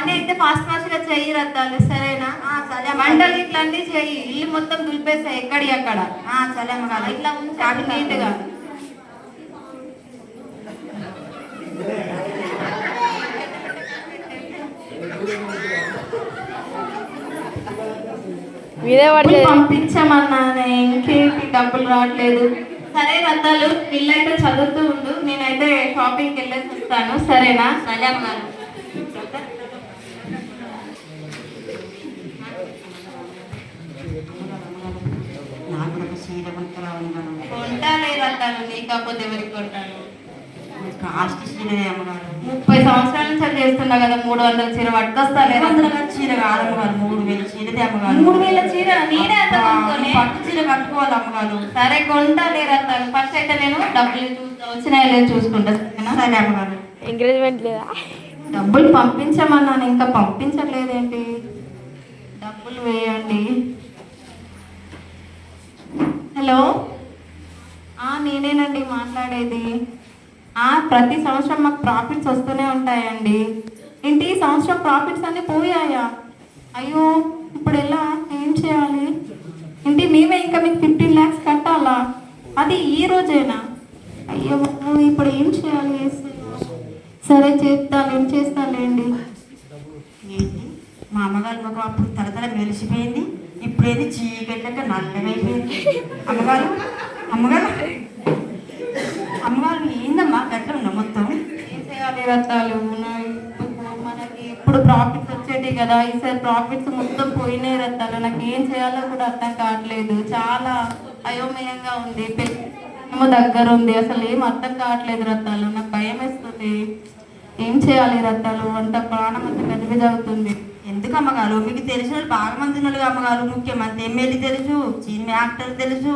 పని అయితే fast fast గా చెయ్యి రద్దాలు, సరేనా? సరే వంటలు ఇట్లా అన్ని చెయ్యి, ఇల్లు మొత్తం దులిపేసాయి ఎక్కడి అక్కడ. సరే అమ్మగారు. ఇట్లా ఉంచాలి నీట్గా. పంపించమన్నానే, ఇంకేంటి డబ్బులు రావట్లేదు. సరే రద్దాలు, పిల్లయితే చదువుతూ ఉండు, నేనైతే షాపింగ్కి వెళ్ళేసి వస్తాను, సరేనా? సరే అమ్మగారు. నాకు ఒక చీర కొంటాలే రద్దాలు, నీ కాకపోతే ఎవరికి కొంటాను? కాస్ట్ చీరనే అమ్మగారు. 30 సంవత్సరాల నుంచి అది చేస్తున్నా కదా, 300 చీర పట్టుకొస్తానే. 300 చీర కాదమ్మగారు, 3000 చీరదే అమ్మగారు. 3000 చీర నేనే అంత పట్టు చీర కట్టుకోవాలి అమ్మగారు. సరే కొంటాలే రద్దాలు, ఫస్ట్ అయితే నేను డబ్బులు వచ్చినాయో లేదు చూసుకుంటా, సరే అమ్మగారు. ఎంకరేజ్మెంట్ లేదా? డబ్బులు పంపించమన్నాను, ఇంకా పంపించట్లేదేంటి? డబ్బులు వేయండి. హలో, నేనేనండి మాట్లాడేది. ప్రతి సంవత్సరం మాకు ప్రాఫిట్స్ వస్తూనే ఉంటాయండి. ఏంటి ఈ సంవత్సరం ప్రాఫిట్స్ అన్నీ పోయాయా? అయ్యో, ఇప్పుడు ఎలా, ఏం చేయాలి? ఏంటి మేమే ఇంకా మీకు 15 lakhs కట్టాలా? అది ఈ రోజేనా? అయ్యో, ఇప్పుడు ఏం చేయాలి? సరే ఏం చేస్తాలేండి. ఏంటి మా అమ్మగారు మాకు అప్పుడు తరతర మెలిసిపోయింది, ఇప్పుడేది చీకట్లక నల్లగైపోయింది. అమ్మగారు అమ్మగారు అమ్మగారు ఏందమ్మా గట్ల ఉన్నా మొత్తం? ఏం చేయాలి రత్తాలు, మనకి ఎప్పుడు ప్రాఫిట్స్ వచ్చేటి కదా, ఈసారి ప్రాఫిట్స్ మొత్తం పోయినాయి రత్తాలు. నాకు ఏం చేయాలో కూడా అర్థం కావట్లేదు, చాలా అయోమయంగా ఉంది. ఏమో దగ్గర ఉంది, అసలు ఏం అర్థం కావట్లేదు రత్తాలు, నాకు భయం వేస్తుంది. ఏం చేయాలి రత్తాలు, అంత ప్రాణం అంత గజిబిజవుతుంది. ఎందుకు అమ్మగారు, మీకు తెలిసిన వాళ్ళు బాగా మంది ఉన్నారు అమ్మగారు. ముఖ్యమంత్రి, ఎమ్మెల్యే తెలుసు, సినిమా యాక్టర్ తెలుసు,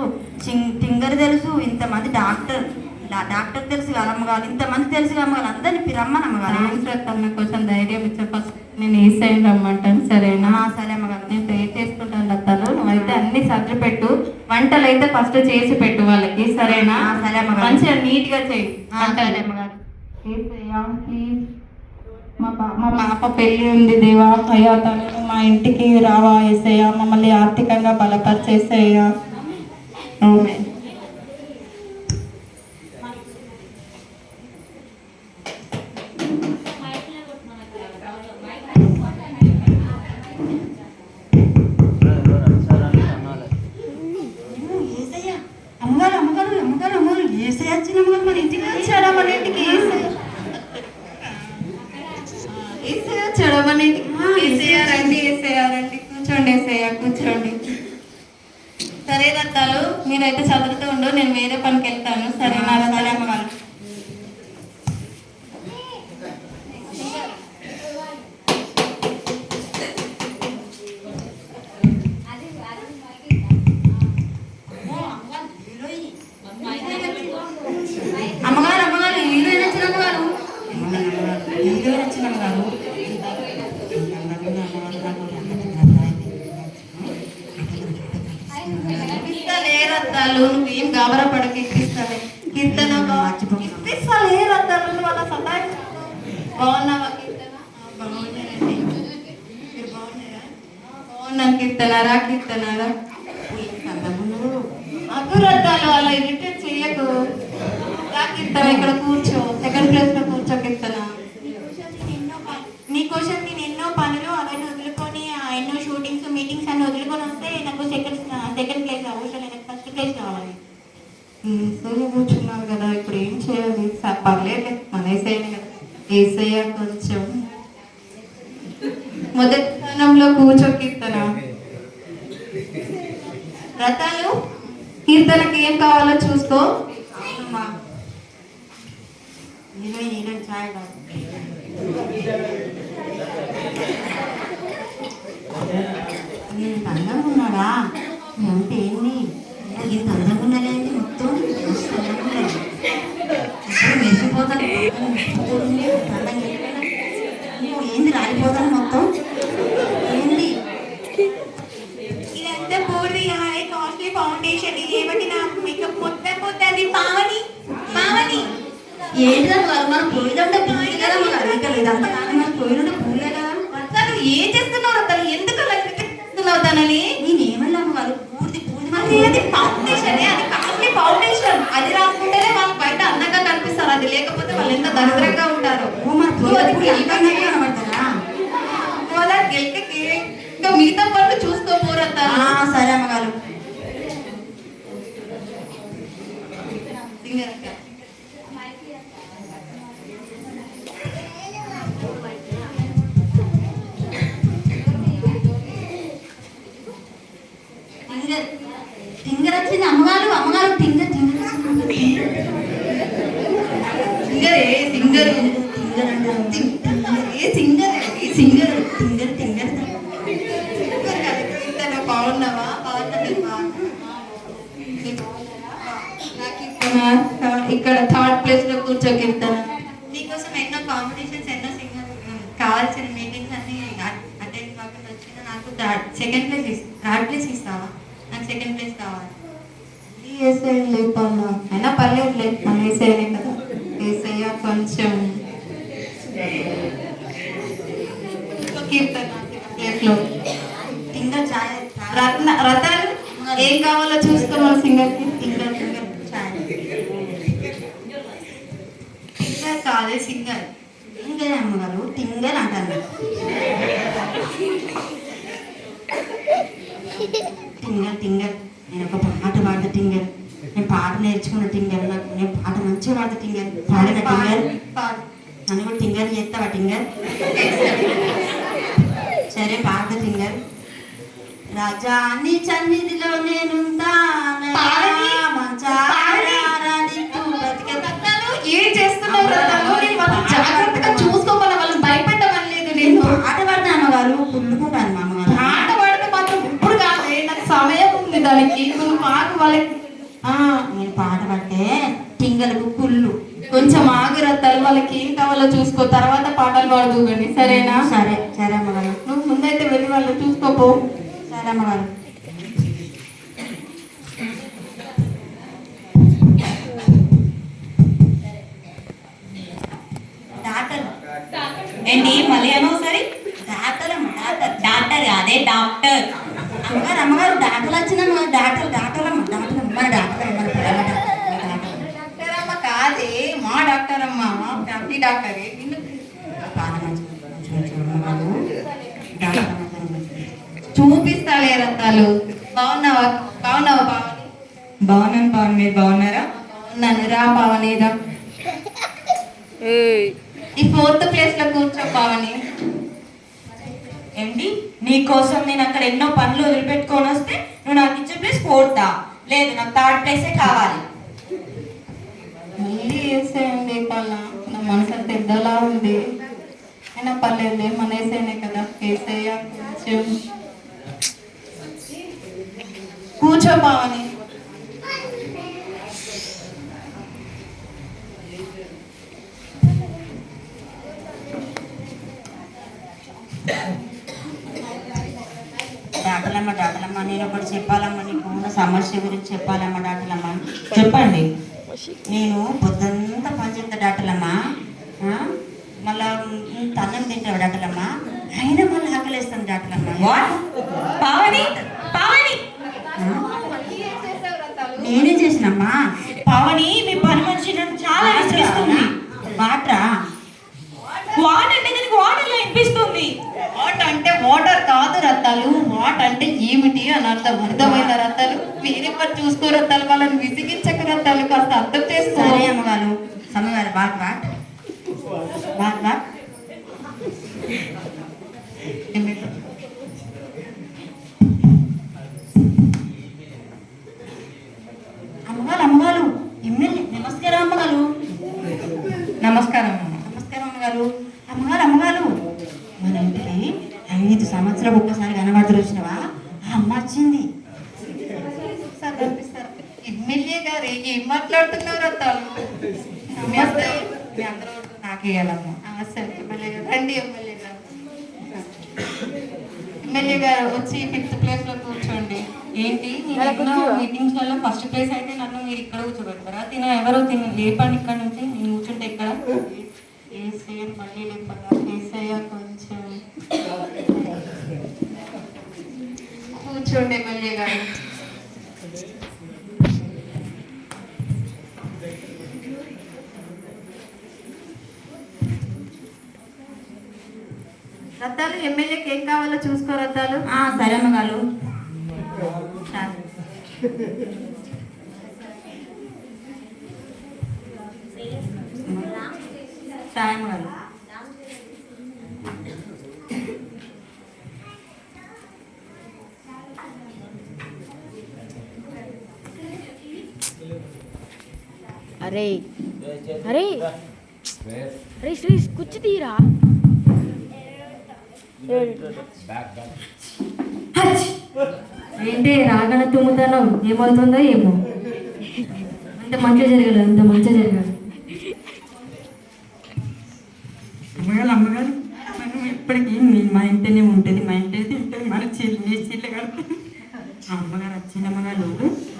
సింగర్ తెలుసు, ఇంతమంది డాక్టర్ తెలుసు కదా అమ్మగారు, ఇంతమంది తెలుసు కదా అమ్మగారు. అందరినీ రమ్మని అమ్మగారు. నాకు కొంచెం ధైర్యం ఇచ్చే, ఫస్ట్ నేను ఏ సైడ్ రమ్మంటాను, సరేనా? సరే అమ్మగారు. నేను ప్రే చేసుకుంటాను రత్తాలు, నువ్వైతే అన్ని సర్ది పెట్టు, వంటలు అయితే ఫస్ట్ చేసి పెట్టు వాళ్ళకి, సరేనా? సరే అమ్మగారు. మంచిగా నీట్గా చేయి. సరే అమ్మగారు. ప్లీజ్, మా పాప పెళ్ళి ఉంది దేవా, అయ్యా తను మా ఇంటికి రావా ఏసయ్యా, మమ్మల్ని ఆర్థికంగా బలపరిచేసేయ్యా. అమ్మగారు అమ్మగారు అమ్మగారు అమ్మగారు ఏసయ్య వచ్చిన అమ్మగారు, మన ఇంటికి వచ్చాడా? మన ఇంటికి రండి, కూర్చోండి. సరే రత్తాలు, మీరైతే చదువుతూ ఉండు, నేను వేరే పనికి వెళ్తాను, సరేనా? సరే అమ్మగారు. అమ్మగారు అమ్మగారు హీరోయిన్ వచ్చిన అమ్మగారు, హీరోయిన్ వచ్చిన అమ్మగారు. రత్తాలు, నువ్వేం గాబరా పడకి, ఇప్పిస్తాలే. కీర్తన ఇప్పిస్తాలే రత్తాలు, వాళ్ళ సహాయం. బాగున్నావా కీర్తన? బాగున్నానండి, మీరు బాగున్నారా? బాగున్నాను కీర్తనారా. అదు రత్తాలు, అలా ఇరిటేట్ చెయ్యకు. కీర్తన ఇక్కడ కూర్చో, సెకండ్ ప్లేస్ లో కూర్చో కీర్తన. నీకోసం నేను ఎన్నో పనులు అవన్నీ వదులుకొని, ఎన్నో షూటింగ్స్ మీటింగ్స్ అన్ని వదులుకొని వస్తే నాకు సెకండ్ ప్లేస్ అవసరం లేదు, ఫస్ట్ ప్లేస్ కావాలి. సరే కూర్చున్నారు కదా, ఇప్పుడు ఏం చేయాలి? పర్లేదు, మన ఏసయ్యనే కదా. ఏసయ్య కొంచెం మొదటి స్థానంలో కూర్చో కీర్తన. రథాలు, కీర్తనకి ఏం కావాలో చూసుకో. హీరోయిన్ ఛాయ్ కాదు. అందంగా ఉన్నాడా అంటే ఏంది? ఇంత అందంగా ఉన్నాడేంటి? మొత్తం మెరిసిపోతాను, ఏంది రాలిపోతాను మొత్తం, ఏంది ఇదంతా పూర్తి కాస్ట్లీ ఫౌండేషన్, ఇది ఏమంటే నా మేకప్ మొత్తం పోతుంది. పావని ఏంటి మన పోయిదంటే పూలే కదా, మన ఇదంతా కాదు, మన పోయినంటే పూలే కదా. అది ఫౌండేషన్, అది కాస్ట్లీ ఫౌండేషన్. అది రాసుకుంటేనే వాళ్ళు బయట అందంగా కనిపిస్తారు. అది లేకపోతే వాళ్ళు ఎంత దరిద్రంగా ఉంటారు. నువ్వు అది కనబడతారా? నువ్వు అలా గెలికకి ఇంకా మిగతా పనులు చూసుకోపోరత్తా. సరే అమ్మగారు. సింగర్ అక్క. టింగర్ వచ్చింది అమ్మగారు. అమ్మగారు టింగర్ టింగర్ సింగర్ ఏ సింగర్ టింగర్ అంటే ఏ సింగర్ ఏ సింగర్ టింగర్ టింగర్ బాగున్నావా? ఇక్కడ థర్డ్ ప్లేస్ లో కూర్చోకెళ్తాను. నీకోసం ఎన్నో కాంపిటీషన్స్, ఎన్నో సింగర్ కావాల్సిన మీటింగ్స్ అన్ని అటెండ్ కాకుండా వచ్చిన నాకు థర్డ్ ప్లేస్ ఇస్తావా? నాకు సెకండ్ ప్లేస్ కావాలి. ఏసఐ లేపన్నా అయినా పర్లేదులే, మన ఏసఐనే కదా. ఏసయ్య కొంచెం కీర్తన ప్లేస్ లో టింగర్ ఛాయ్ రతన్ ఏం కావాలో చూసుకో మన సింగర్ కి. టింగర్ టింగర్ ఛాయ్ సింగర్ కాదు, సింగర్. టింగర్ అమ్మగారు టింగర్ అంటాను. టింగర్ టింగర్ నేను ఒక పాట పాడతా టింగర్. నేను పాట నేర్చుకున్న టింగర్. నాకు నేను పాట మంచిగా పాడతా టింగర్. పాడిన టింగర్. నన్ను కూడా టింగర్ చేస్తావా టింగర్? సరే పాడతా టింగర్. రాజాని చన్నిధిలో నేనుందా ఏం చేస్తున్నావు రతను? నేను వాళ్ళని జాగ్రత్తగా చూసుకోమని వాళ్ళని భయపెట్టమని లేదు. నేను పాట పాడతా అమ్మగారు. కుళ్ళుకుంటాను మా అమ్మగారు. పాట పాడితే మాత్రం ఇప్పుడు కాదే, నాకు సమయం ఉంది దానికి. నువ్వు పాట వాళ్ళకి నేను పాట పాడితే టింగలకు కుళ్ళు. కొంచెం ఆగురత్తాలు. వాళ్ళకి ఏం కావాలో చూసుకో, తర్వాత పాటలు పాడదు కానీ, సరేనా? సరే సరే అమ్మగారు. నువ్వు ముందైతే వెళ్ళి వాళ్ళు చూసుకోపో. సరే అమ్మగారు. డాక్టర్ ఏంటి మళ్ళీ ఏమో సరే? డాక్టర్ అమ్మ డాక్టర్. డాక్టర్ అదే డాక్టర్. అమ్మగారు అమ్మగారు డాక్టర్ వచ్చిన డాక్టర్ డాక్టర్ అమ్మ డాక్టర్ అమ్మ డాక్టర్ అమ్మ డాక్టర్ అమ్మ కాదే, మా డాక్టర్ అమ్మ, ఫ్యామిలీ డాక్టరే. చూపిస్తాలే రత్తాలు. బాగున్నావా? బాగున్నావా పావని? బాగున్నాను పావని, మీరు బాగున్నారా? బాగున్నాను. రా పావని రా. ఈ ఫోర్త్ ప్లేస్ లో కూర్చో పావని. ఏంటి నీకోసం నేను అక్కడ ఎన్నో పనులు వదిలిపెట్టుకొని వస్తే నువ్వు నాకు ఇచ్చే ప్లేస్ ఫోర్తా? లేదు, నాకు థర్డ్ ప్లేసే కావాలి. మళ్ళీ వేసేయండి పళ్ళ. నా మనసు అంత ఎద్దలా ఉంది. అయినా పర్లేదులే, మన వేసేనే కదా. వేసేయ కొంచెం కూర్చో పావని. డాక్టర్లమ్మ డాక్టర్లమ్మ నేను ఒకటి చెప్పాలమ్మా. నీకు ఉన్న సమస్య గురించి చెప్పాలమ్మా డాక్టర్లమ్మ. చెప్పండి. నేను పొద్దుంతా పని చేస్తా డాక్టర్లమ్మ. మళ్ళా అన్నం తింటావు డాక్టర్లమ్మ. అయినా మళ్ళీ ఆకలేస్తాను డాక్టర్లమ్మ. పావని పావని నేనేం చేసినమ్మా? పావని మీ పని మనిషి నన్ను చాలా విసిగిస్తుంది. వాటరా? వాట్ అంటే దీనికి వాటర్ వినిపిస్తుంది. వాట్ అంటే వాటర్ కాదు రత్తాలు. వాట్ అంటే ఏమిటి అని అర్థం. అర్థమైన రత్తాలు మీరెప్పుడు చూసుకో రత్తాలు. వాళ్ళని విసిగించక రత్తాలు. కాస్త అర్థం చేసుకో. సరే అమ్మగారు. సమ్మగారు వాట్ వాట్ వాట్ వాట్ అమ్మగారు అమ్మగారు ఎమ్మెల్యే. నమస్కారం అమ్మగారు. నమస్కారం. నమస్కారం అమ్మగారు. అమ్మగారు అమ్మగారు మన ఇంటికి 5 సంవత్సరాలు ఒక్కసారి కనబడుతూ వచ్చినవా? ఆ అమ్మ వచ్చింది. ఎమ్మెల్యే గారు ఏం మాట్లాడుతున్నారు రత్తాలు? నమస్తే. మీ అందరూ నాకు ఇవ్వాలమ్మా. సరే ఎమ్మెల్యే గారు రండి. ఎమ్మెల్యే గారు ఎమ్మెల్యే గారు వచ్చి 5th ప్లేస్ లో కూర్చోండి. ఏంటి మీటింగ్స్ లలో ఫస్ట్ ప్లేస్ అయితే నన్ను మీరు ఇక్కడ కూర్చోబెడతారా? ఎవరో లేపండి ఇక్కడ నుంచి. నేను కూర్చుంటే ఇక్కడ ఏసయ్య మళ్ళీ లేపడా. ఏసయ్య కొంచెం కూర్చోండి ఎమ్మెల్యే గారు. రత్తాలు ఎమ్మెల్యేకి ఏం కావాలో చూసుకో రత్తాలు. సరే అమ్మగారు. సరే అమ్మగారు. అరే అరే అరే శ్రీ కుర్చీ తీరా. ఏంటి రాగానే తుమ్ముతాను, ఏమవుతుందో ఏమో. అంత మంచిగా జరగలేదు, అంత మంచిగా జరగాలి. అమ్మగారు మనం ఎప్పటికీ మా ఇంటనే ఉంటుంది, మా ఇంటే తింటుంది, మన చీరలు నీ చీరలు కడుతుంది. అమ్మగారు వచ్చిన అమ్మగారు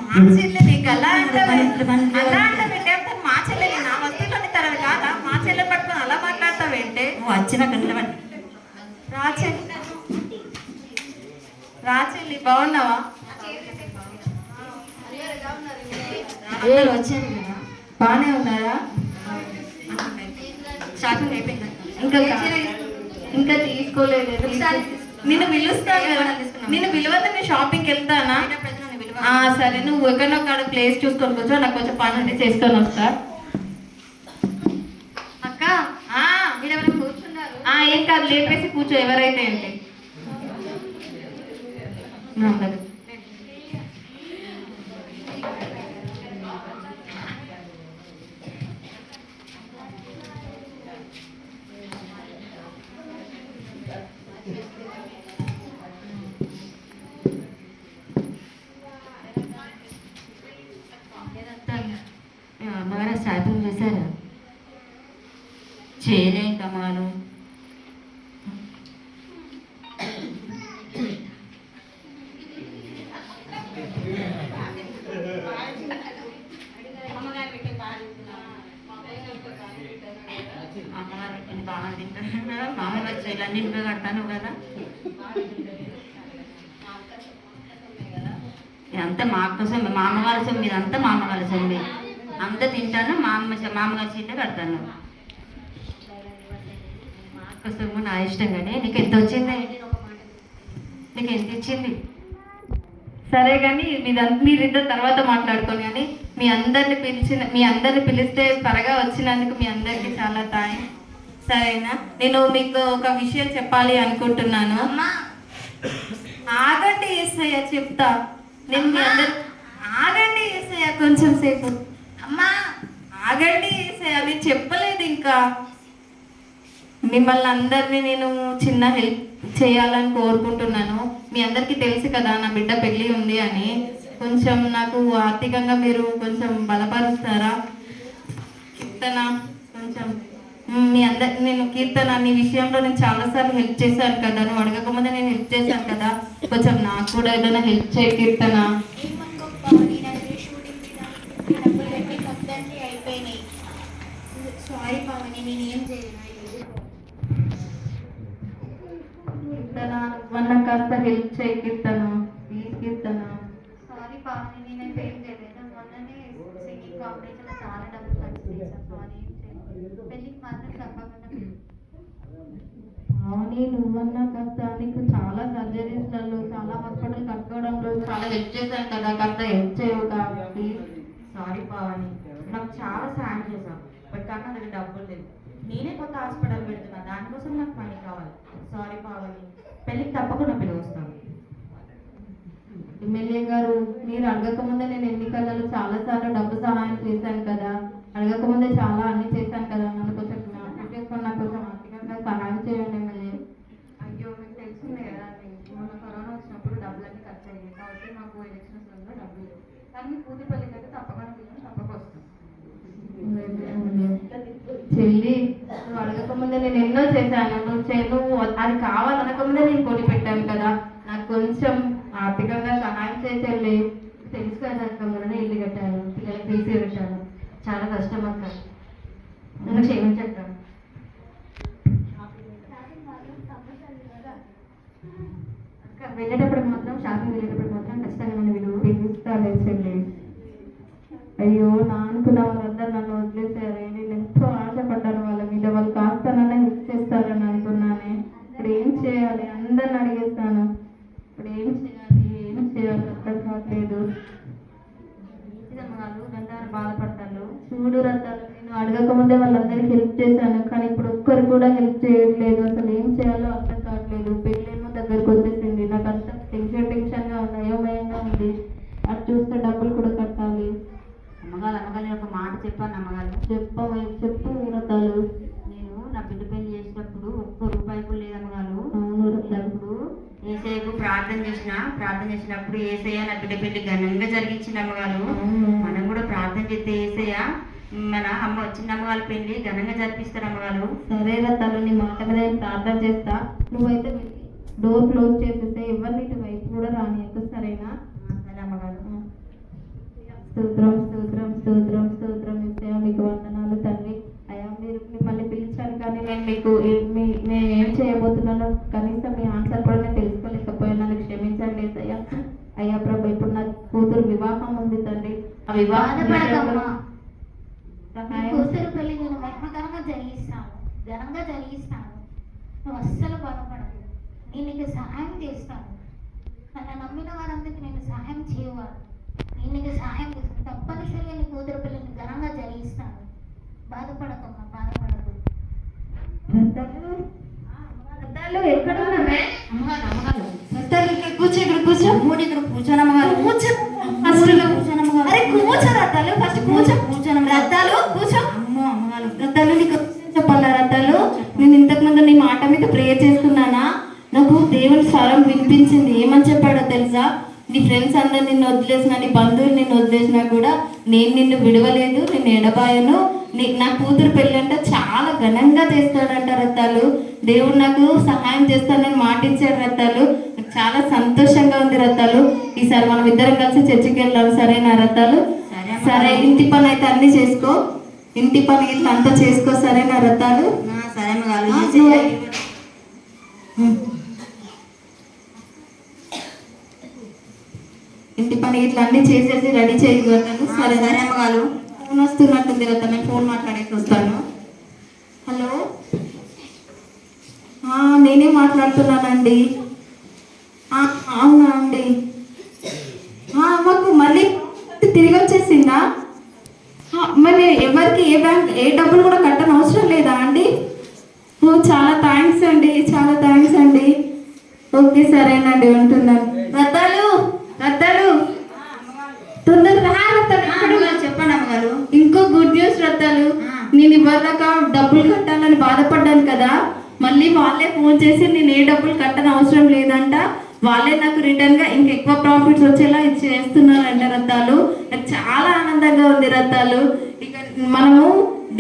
మా చెల్లె నీకు అలా అంటే మా చెల్లెలు నా వస్తువులని తరలి కాదా? మా చెల్లె పట్టుకొని అలా మాట్లాడతావేంటే? నువ్వు వచ్చిన కంటే రాచెల్లి బాగున్నావా? వచ్చాను కదా. బాగానే ఉన్నారా? షాపింగ్ అయిపోయిందా? ఇంకా తీసుకోలేదు. నిన్ను పిలుస్తాను కదా, నిన్ను పిలవద్దు, నేను షాపింగ్కి వెళ్తానా? సరే, నువ్వు ఎక్కడొక్కడ ప్లేస్ చూసుకొని కూర్చో, నాకు కొంచెం పని ఉంటే చేసుకొని వస్తా. అక్క మీరెవరైనా కూర్చున్నారు? ఏం కాదు, లేపేసి కూర్చో, ఎవరైతే ఏంటి. అమ్మగారు షాపింగ్ చేశారా? చేయలేంటి అమ్మగారు. అమ్మగారు ఇది బాగా తింటాను కదా, మామగారు చేయలన్నీ నువ్వే కడతాను కదా. ఇదంతా మా కోసం, మా అమ్మగారి సొమ్ము, ఇదంతా మా అమ్మగారి సొమ్ము. అంతా తింటాను, మామగారి చీట కడతాను. మా అక్క సొమ్ము నా ఇష్టం. కానీ నీకు ఎంత వచ్చింది? నీకు ఎంత ఇచ్చింది? సరే కానీ మీరిద్దరు తర్వాత మాట్లాడుకోండి. కానీ మీ అందరిని పిలిస్తే త్వరగా వచ్చినందుకు మీ అందరికి చాలా థాంక్స్. సరేనా? నేను మీకు ఒక విషయం చెప్పాలి అనుకుంటున్నాను. ఆగండి ఏసయ్య, చెప్తా. నేను మీ అందరు ఆగండి ఏసయ్య, కొంచెం సేపు. అమ్మా ఆగండి ఏసయ్య, నేను చెప్పలేదు ఇంకా. మిమ్మల్ని అందరినీ నేను చిన్న హెల్ప్ చేయాలని కోరుకుంటున్నాను. మీ అందరికీ తెలుసు కదా నా బిడ్డ పెళ్ళి ఉంది అని. కొంచెం నాకు ఆర్థికంగా మీరు కొంచెం బలపరుస్తారా? కీర్తన కొంచెం నేను కీర్తన నీ విషయంలో నేను చాలాసార్లు హెల్ప్ చేశాను కదా, నువ్వు అడగకముందే నేను హెల్ప్ చేశాను కదా, కొంచెం నాకు కూడా ఏదైనా హెల్ప్ చేయి కీర్తన. సారీ పావని, నేనేం చేయను. కీర్తన నువ్వన్నా కాస్త హెల్ప్ చేయి కీర్తన, ప్లీజ్ కీర్తన. సారీ పావని, నేనైతే ఏం చేయలేదు. మొన్ననే సింగింగ్ కాంపిటీషన్లో చాలా డబ్బులు ఖర్చు చేశాను. సారీ, ఏం చేయలేదు. పెళ్ళికి మాత్రం తప్పకుండా. అవునీ నువ్వన్నా కాస్త నీకు చాలా సర్జరీస్లలో, చాలా హాస్పిటల్ కట్టుకోవడంలో చాలా హెల్ప్ చేశాను కదా, కాస్త హెల్ప్ చేయవుగా ప్లీజ్. సారీ పావని, నాకు చాలా సాయం చేశావు, బట్ కాక నా దగ్గర డబ్బులు లేవు. నేనే కొత్త హాస్పిటల్ పెడుతున్నా, దానికోసం నాకు మనీ కావాలి. సారీ పావని, పెళ్ళికి తప్పకుండా పిలువస్తాను. ఎమ్మెల్యే గారు, మీరు అడగకముందే నేను ఎన్నికలలో చాలాసార్లు డబ్బు సహాయం చేశాను కదా, అడగకముందే చాలా అన్ని చేశాను కదా, నన్ను కొంచెం జ్ఞాపకం చేసుకొని నాకు కొంచెం ఆర్థికంగా సహాయం చేయండి ఎమ్మెల్యే. అయ్యో మీకు తెలిసిందే కదా, మొన్న కరోనా వచ్చినప్పుడు డబ్బులన్నీ ఖర్చు అయ్యాయి కాబట్టి మాకు ఎలక్షన్స్లో డబ్బులు లేవు. కానీ మీ కూతురు పెళ్ళికి అయితే తప్పకుండా పిల్లలు తప్పక వస్తాం. చెల్లి, నువ్వు అడగకముందే నేను ఎన్నో చేశాను, నువ్వు అది కావాలనకముందే నేను కొని పెట్టాను కదా, నాకు కొంచెం ఆర్థికంగా సహాయం చేయి చెల్లి. తెలుసు కదా అక్క, మొన్న ఇల్లు కట్టాను, పిల్లలకి ఫీజు కట్టాను, చాలా కష్టం అక్క, నన్ను క్షమించక్క. అక్క వెళ్ళేటప్పుడు మాత్రం, షాపింగ్ వెళ్ళేటప్పుడు మాత్రం ఖచ్చితంగా నన్ను పిలుస్తానే చెల్లి. అయ్యో నా అనుకున్న వాళ్ళందరూ నన్ను వదిలేసారే, నేను ఎంతో ఆశపడ్డాను వాళ్ళ మీద, వాళ్ళు కాస్త నన్ను హెల్ప్ చేస్తారని అనుకున్నానే, ఇప్పుడు ఏం చూడు రత్తాలు, నేను అడగకముందే వాళ్ళందరికీ హెల్ప్ చేశాను, కానీ ఇప్పుడు ఒక్కరు కూడా హెల్ప్ చేయట్లేదు. అసలు ఏం చేయాలో అర్థం కావట్లేదు. పెళ్ళేమో దగ్గరకు వచ్చేసింది. నాకు అంత టెన్షన్గా ఉంది, అయోమయంగా ఉంది. అది చూస్తే డబ్బులు కూడా కట్టాలి. అమ్మగారు ఒక మాట చెప్పాను అమ్మగారు. చెప్పు రత్తాలు. నేను నా బిడ్డ పెళ్లి చేసినప్పుడు ఒక్క రూపాయి కూడా లేదు అమ్మగారు. అవును రత్తాలు. ఇప్పుడు ఏసయ్యకు ప్రార్థన చేసినప్పుడు ఏసయ్య నా బిడ్డ పెళ్లి ఘనంగా జరిగించింది అమ్మగారు. మనం కూడా ప్రార్థన చేస్తే ఏసయ్య మన చిన్న అమ్మగారి పెళ్లి ఘనంగా జరిపిస్తారు అమ్మగారు. సరే రత్తాలు, నీ మాట మీద నేను ప్రార్థన చేస్తా. నువ్వైతే డోర్ క్లోజ్ చేసేస్తే ఎవరిని ఇటు వైపు కూడా రానియకు, సరేనా? సరే అమ్మగారు. స్తోత్రం స్తోత్రం స్తోత్రం స్తోత్రం ఇస్తాయా, మీకు వందనాలు తండ్రి. అయ్యా, మీరు మిమ్మల్ని పిలిచాను, కానీ నేను మీకు నేను ఏం చేయబోతున్నానో కనీసం మీ ఆన్సర్ కూడా నేను తెలుసుకోలేకపోయాను. నన్ను క్షమించండి అయ్యా. అయ్యా ప్రభు, ఇప్పుడు నా కూతురు వివాహం ఉంది తండ్రి. ఆ వివాహం కూతురు పెళ్లి నేను మహిమకరంగా జరిగిస్తాను, ఘనంగా జరిగిస్తాను. నువ్వు అస్సలు బాధపడదు. నేను నీకు సహాయం చేస్తాను. నన్ను నమ్మిన వారందరికీ నేను సహాయం చేయవాడు. నేను నీకు సహాయం చేస్తాను. తప్పనిసరిగా నీ కూతురు పెళ్లిని ఘనంగా జరిగిస్తాను. బాధపడకమ్మా, బాధపడదు. రత్తాలు ఎక్కడ ఉన్నావే? అమ్మగారు ఇక్కడ కూర్చో, ఇక్కడ కూర్చో. ఇక్కడ కూర్చోను అమ్మగారు. కూర్చో అరే కూర్చో రత్తాలు, ఫస్ట్ కూర్చో రత్తాలు, కూర్చో. అమ్మగారు రత్తాలు, నీకు చెప్పాలా రత్తాలు? నేను ఇంతకు ముందు నీ మాట మీద ప్రేయర్ చేస్తున్నానా, నాకు దేవుని స్వరం వినిపించింది. ఏమని చెప్పాడో తెలుసా? నీ ఫ్రెండ్స్ అందరు నిన్ను వదిలేసినా, నీ బంధువులు నిన్ను వదిలేసినా కూడా నేను నిన్ను విడవలేదు, నిన్ను ఎడబాయను. నా కూతురు పెళ్ళి అంటే చాలా ఘనంగా చేస్తాడంట రత్తాలు. దేవుడు నాకు సహాయం చేస్తానని మాటించాడు రత్తాలు. నాకు చాలా సంతోషంగా ఉంది రత్తాలు. ఈసారి మనం ఇద్దరం కలిసి చర్చికి వెళ్దాం, సరేనా రత్తాలు? సరే, ఇంటి పని అయితే అన్ని చేసుకో, ఇంటి పని ఇట్లా అంతా చేసుకో, సరేనా రత్తాలు? సరే అమ్మగారు. ఇంటి పని ఇట్లా అన్ని చేసేసి రెడీ చేయగలుగుతాను. సరే సరే అమ్మగారు. ఫోన్ వస్తున్నట్టుంది రత్త, నేను ఫోన్ మాట్లాడేసి వస్తాను. హలో, నేనే మాట్లాడుతున్నానండి. అవునా అండి? మాకు మళ్ళీ తిరిగి వచ్చేసిందా? మరి ఎవరికి ఏ డబ్బులు కూడా కట్టని అవసరం లేదా అండి? చాలా థ్యాంక్స్ అండి, చాలా థ్యాంక్స్ అండి. ఓకే సరేనండి, ఉంటున్నాను. రత్తాలు తొందరగా చెప్పండి అమ్మగారు. ఇంకో గుడ్ న్యూస్ రత్తాలు. నేను ఇవ్వదాకా డబ్బులు కట్టాలని బాధపడ్డాను కదా, మళ్ళీ వాళ్ళే ఫోన్ చేసి నేను ఏ డబ్బులు కట్టని అవసరం లేదంట, వాళ్ళే నాకు రిటర్న్ గా ఇంకెక్కువ ప్రాఫిట్స్ వచ్చేలా చేస్తున్నారంట రత్తాలు. నాకు చాలా ఆనందంగా ఉంది రత్తాలు. ఇక మనము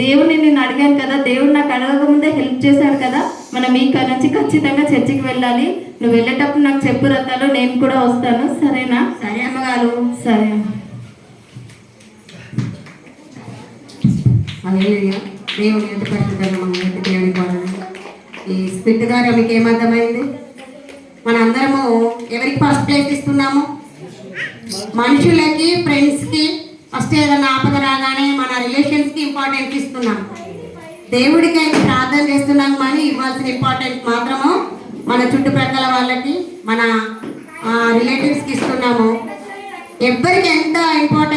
దేవుని నేను అడిగాను కదా, దేవుడు నాకు అడగక ముందే హెల్ప్ చేశాడు కదా, మనం ఈ నుంచి ఖచ్చితంగా చర్చికి వెళ్ళాలి. నువ్వు వెళ్ళేటప్పుడు నాకు చెప్పు రత్తాలు, నేను కూడా వస్తాను, సరేనా? సరే అమ్మగారు. సరే. దేవుని ఎంత పరిశుద్ధంగా మనం ఎంత దేవునికి వాడాలి. ఈ స్పిరిట్ ద్వారా మీకు ఏమర్థమైంది? మనందరము ఎవరికి ఫస్ట్ ప్లేస్ ఇస్తున్నాము? మనుషులకి, ఫ్రెండ్స్కి ఫస్ట్ ఏదైనా ఆపద రాగానే మన రిలేషన్స్కి ఇంపార్టెన్స్ ఇస్తున్నాం. దేవుడికి అయితే ప్రార్థన చేస్తున్నాం, కానీ ఇవ్వాల్సిన ఇంపార్టెన్స్ మాత్రము మన చుట్టుప్రక్కల వాళ్ళకి, మన రిలేటివ్స్కి ఇస్తున్నాము. ఎవరికి ఎంత ఇంపార్టెన్స్